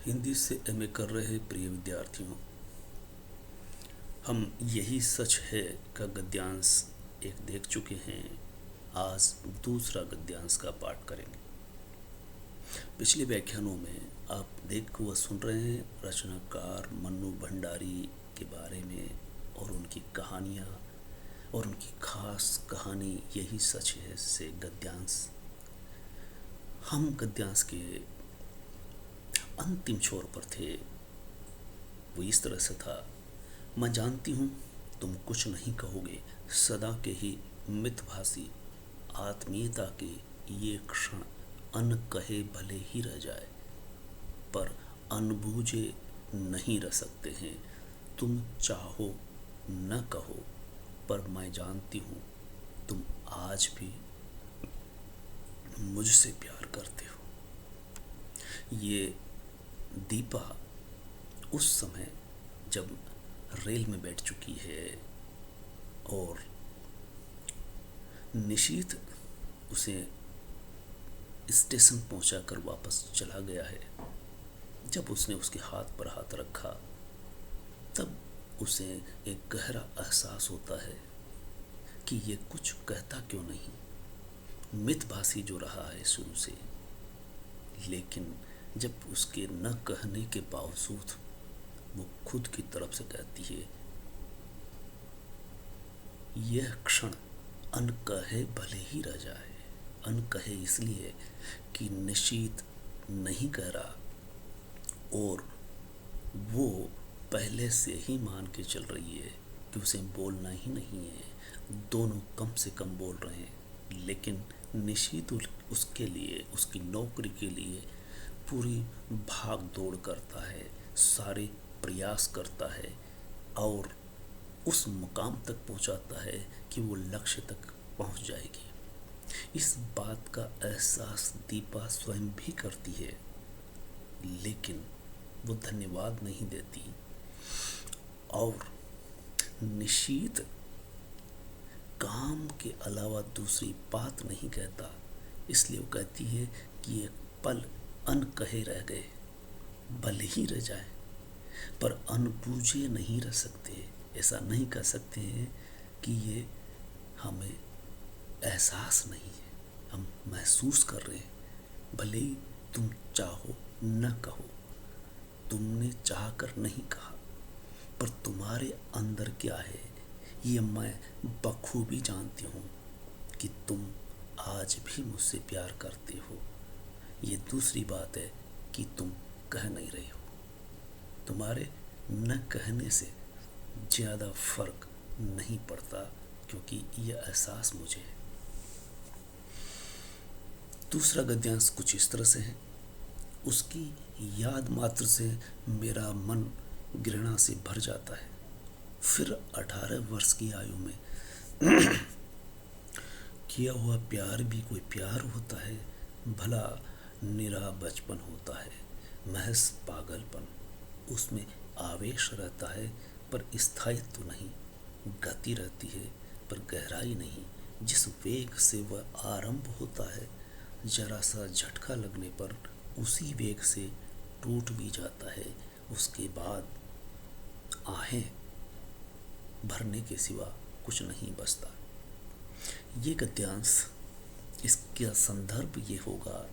हिंदी से एमए कर रहे प्रिय विद्यार्थियों, हम यही सच है का गद्यांश एक देख चुके हैं। आज दूसरा गद्यांश का पाठ करेंगे। पिछले व्याख्यानों में आप देख व सुन रहे हैं रचनाकार मन्नू भंडारी के बारे में और उनकी कहानियाँ और उनकी खास कहानी यही सच है से गद्यांश। हम गद्यांश के अंतिम छोर पर थे। वो इस तरह से था। मैं जानती हूँ तुम कुछ नहीं कहोगे, सदा के ही मितभाषी आत्मीयता के ये क्षण अन कहे भले ही रह जाए, पर अनबूझे नहीं रह सकते हैं। तुम चाहो न कहो, पर मैं जानती हूँ तुम आज भी मुझसे प्यार करते हो। ये दीपा उस समय जब रेल में बैठ चुकी है और निशीथ उसे स्टेशन पहुंचाकर वापस चला गया है। जब उसने उसके हाथ पर हाथ रखा तब उसे एक गहरा एहसास होता है कि ये कुछ कहता क्यों नहीं। मितभाषी जो रहा है शुरू से, लेकिन जब उसके न कहने के बावजूद वो खुद की तरफ से कहती है, यह क्षण अनकहे भले ही रह जाए। अनकहे इसलिए कि निशीथ नहीं कह रहा और वो पहले से ही मान के चल रही है कि उसे बोलना ही नहीं है। दोनों कम से कम बोल रहे हैं, लेकिन निशीथ उसके लिए, उसकी नौकरी के लिए पूरी भाग दौड़ करता है, सारे प्रयास करता है और उस मुकाम तक पहुंचाता है कि वो लक्ष्य तक पहुंच जाएगी। इस बात का एहसास दीपा स्वयं भी करती है, लेकिन वो धन्यवाद नहीं देती और निशीथ काम के अलावा दूसरी बात नहीं कहता। इसलिए वो कहती है कि ये पल अनकहे रह गए, भले ही रह जाए, पर अनबूझे नहीं रह सकते। ऐसा नहीं कह सकते हैं कि ये हमें एहसास नहीं है, हम महसूस कर रहे हैं। भले ही तुम चाहो न कहो, तुमने चाह कर नहीं कहा, पर तुम्हारे अंदर क्या है ये मैं बखूबी जानती हूँ कि तुम आज भी मुझसे प्यार करते हो। ये दूसरी बात है कि तुम कह नहीं रहे हो। तुम्हारे न कहने से ज़्यादा फर्क नहीं पड़ता, क्योंकि यह एहसास मुझे है। दूसरा गद्यांश कुछ इस तरह से है। उसकी याद मात्र से मेरा मन घृणा से भर जाता है। फिर 18 वर्ष की आयु में किया हुआ प्यार भी कोई प्यार होता है? भला निरा बचपन होता है, महज पागलपन। उसमें आवेश रहता है पर स्थायित्व नहीं, गति रहती है पर गहराई नहीं। जिस वेग से वह आरंभ होता है, जरा सा झटका लगने पर उसी वेग से टूट भी जाता है। उसके बाद आहें भरने के सिवा कुछ नहीं बचता। ये गद्यांश, इसका संदर्भ ये होगा,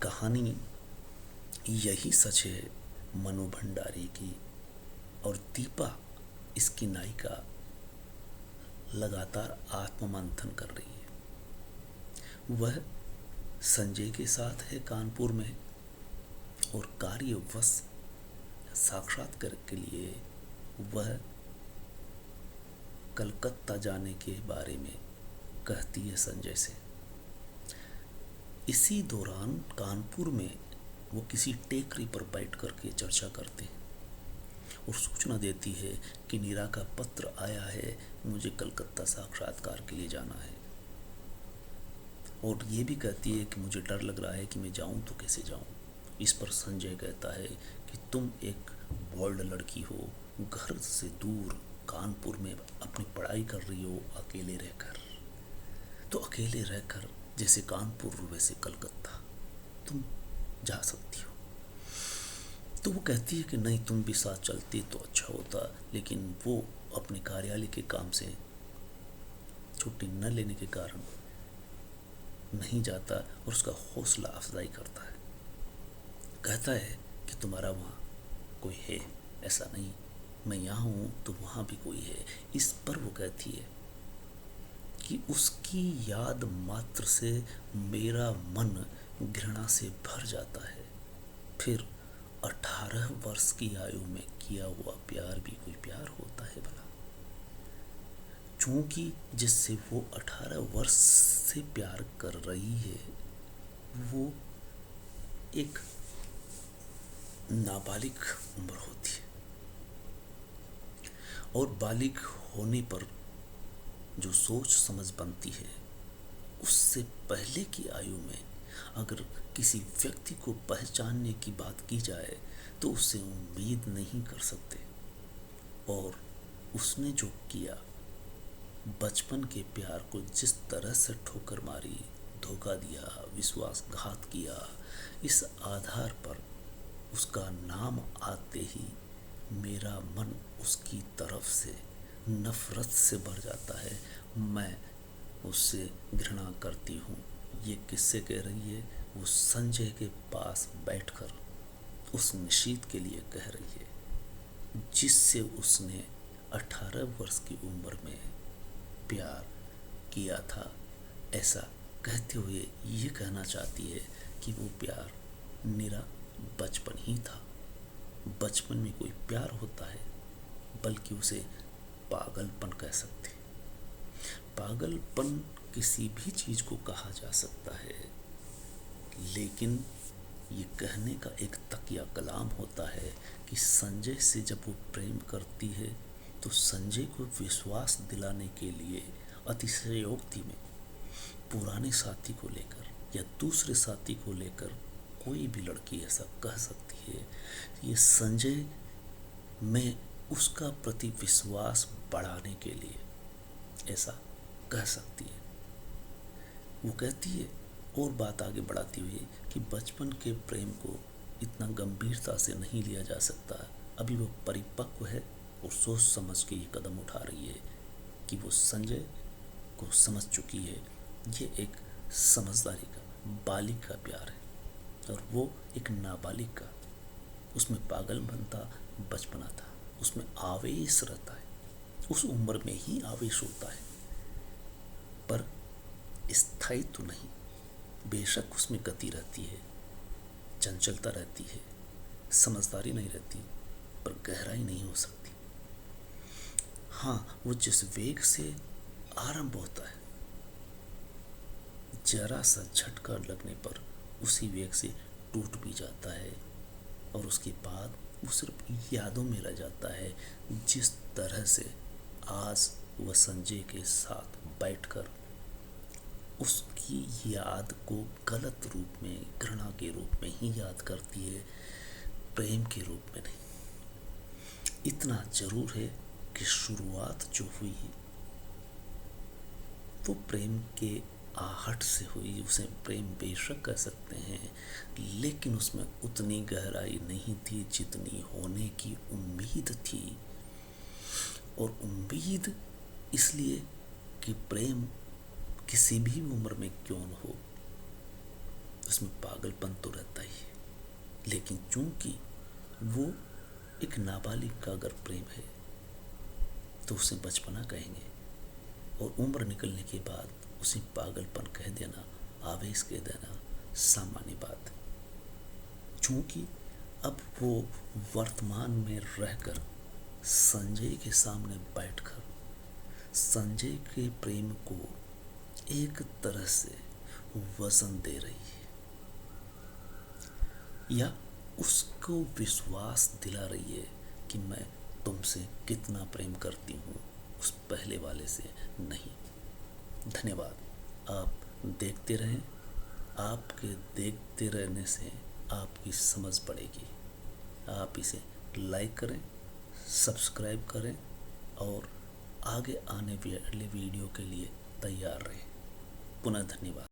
कहानी यही सच है मन्नू भंडारी की, और दीपा इसकी नायिका लगातार आत्ममंथन कर रही है। वह संजय के साथ है कानपुर में और कार्यवश साक्षात्कार के लिए वह कलकत्ता जाने के बारे में कहती है संजय से। इसी दौरान कानपुर में वो किसी टेकरी पर बैठ कर के चर्चा करते हैं और सूचना देती है कि नीरा का पत्र आया है, मुझे कलकत्ता साक्षात्कार के लिए जाना है। और ये भी कहती है कि मुझे डर लग रहा है कि मैं जाऊं तो कैसे जाऊं। इस पर संजय कहता है कि तुम एक बोल्ड लड़की हो, घर से दूर कानपुर में अपनी पढ़ाई कर रही हो, अकेले रहकर। तो अकेले रहकर जैसे कानपुर वैसे कलकत्ता तुम जा सकती हो। तो वो कहती है कि नहीं, तुम भी साथ चलती तो अच्छा होता, लेकिन वो अपने कार्यालय के काम से छुट्टी न लेने के कारण नहीं जाता और उसका हौसला अफजाई करता है। कहता है कि तुम्हारा वहाँ कोई है, ऐसा नहीं, मैं यहाँ हूँ तो वहाँ भी कोई है। इस पर वो कहती है कि उसकी याद मात्र से मेरा मन घृणा से भर जाता है। फिर 18 वर्ष की आयु में किया हुआ प्यार भी कोई प्यार होता है भला? चूंकि जिससे वो 18 वर्ष से प्यार कर रही है वो एक नाबालिग उम्र होती है, और बालिग होने पर जो सोच समझ बनती है, उससे पहले की आयु में अगर किसी व्यक्ति को पहचानने की बात की जाए तो उससे उम्मीद नहीं कर सकते। और उसने जो किया, बचपन के प्यार को जिस तरह से ठोकर मारी, धोखा दिया, विश्वासघात किया, इस आधार पर उसका नाम आते ही मेरा मन उसकी तरफ से नफरत से भर जाता है। मैं उससे घृणा करती हूँ। ये किससे कह रही है? वो संजय के पास बैठकर उस निशीथ के लिए कह रही है, जिससे उसने 18 वर्ष की उम्र में प्यार किया था। ऐसा कहते हुए ये कहना चाहती है कि वो प्यार मेरा बचपन ही था। बचपन में कोई प्यार होता है, बल्कि उसे पागलपन कह सकते हैं। पागलपन किसी भी चीज को कहा जा सकता है, लेकिन ये कहने का एक तकिया कलाम होता है कि संजय से जब वो प्रेम करती है तो संजय को विश्वास दिलाने के लिए अतिशयोक्ति में पुराने साथी को लेकर या दूसरे साथी को लेकर कोई भी लड़की ऐसा कह सकती है, ये संजय में उसका प्रति विश्वास बढ़ाने के लिए ऐसा कह सकती है। वो कहती है और बात आगे बढ़ाती हुई कि बचपन के प्रेम को इतना गंभीरता से नहीं लिया जा सकता। अभी वो परिपक्व है और सोच समझ के ये कदम उठा रही है कि वो संजय को समझ चुकी है। ये एक समझदारी का, बालिग का प्यार है, और वो एक नाबालिग का। उसमें पागल बनता बचपना था, उसमें आवेश रहता है, उस उम्र में ही आवेश होता है, पर स्थायित्व तो नहीं। बेशक उसमें गति रहती है, चंचलता रहती है, समझदारी नहीं रहती, पर गहराई नहीं हो सकती। हाँ, वो जिस वेग से आरंभ होता है, जरा सा झटका लगने पर उसी वेग से टूट भी जाता है, और उसके बाद वो सिर्फ यादों में रह जाता है। जिस तरह से आज वह संजय के साथ बैठकर उसकी याद को गलत रूप में, घृणा के रूप में ही याद करती है, प्रेम के रूप में नहीं। इतना जरूर है कि शुरुआत जो हुई वो प्रेम के आहट से हुई। उसे प्रेम बेशक कह सकते हैं, लेकिन उसमें उतनी गहराई नहीं थी जितनी होने की उम्मीद थी। और उम्मीद इसलिए कि प्रेम किसी भी उम्र में क्यों न हो, उसमें पागलपन तो रहता ही है। लेकिन चूंकि वो एक नाबालिग का अगर प्रेम है तो उसे बचपना कहेंगे, और उम्र निकलने के बाद उसे पागलपन कह देना, आवेश कह देना सामान्य बात। चूंकि अब वो वर्तमान में रहकर संजय के सामने बैठकर संजय के प्रेम को एक तरह से वजन दे रही है, या उसको विश्वास दिला रही है कि मैं तुमसे कितना प्रेम करती हूँ, उस पहले वाले से नहीं। धन्यवाद। आप देखते रहें, आपके देखते रहने से आपकी समझ बढ़ेगी। आप इसे लाइक करें, सब्सक्राइब करें, और आगे आने वाले वीडियो के लिए तैयार रहें। पुनः धन्यवाद।